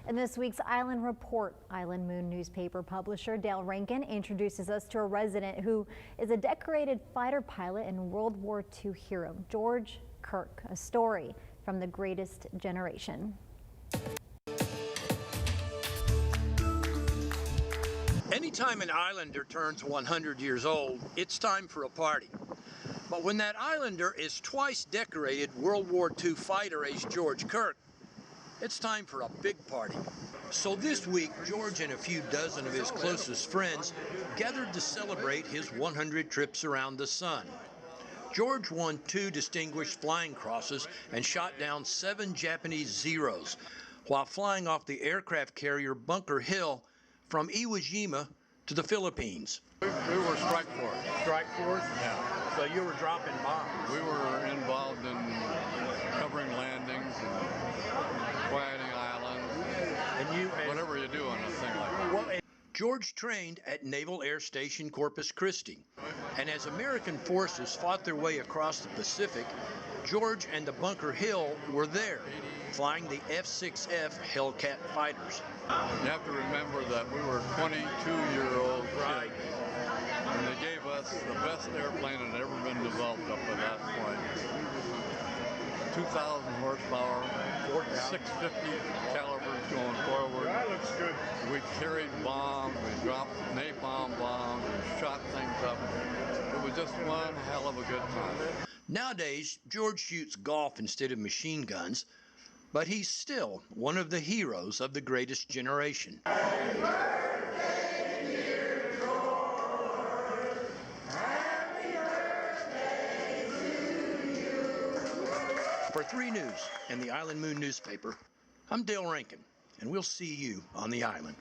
In this week's Island Report, Island Moon newspaper publisher Dale Rankin introduces us to a resident who is a decorated fighter pilot and World War II hero, George Kirk, a story from the greatest generation. Anytime an Islander turns 100 years old, it's time for a party. But when that Islander is twice decorated World War II fighter ace George Kirk, it's time for a big party. So this week, George and a few dozen of his closest friends gathered to celebrate his 100 trips around the sun. George won 2 distinguished flying crosses and shot down 7 Japanese Zeros while flying off the aircraft carrier Bunker Hill from Iwo Jima to the Philippines. We were strike force. Strike force? Yeah. So you were dropping bombs? We were involved in covering landings and quieting islands, and whatever you do on a thing like that. George trained at Naval Air Station Corpus Christi, and as American forces fought their way across the Pacific, George and the Bunker Hill were there, flying the F-6F Hellcat fighters. You have to remember that we were 22-year-old kids, and they gave us the best airplane that had ever been developed up to that point. 2,000 horsepower, 650 calibers going forward. That looks good. We carried bombs, we dropped napalm bombs, we shot things up. It was just one hell of a good time. Nowadays, George shoots golf instead of machine guns, but he's still one of the heroes of the greatest generation. Happy birthday, dear George. Happy birthday to you. For 3 News and the Island Moon newspaper, I'm Dale Rankin, and we'll see you on the island.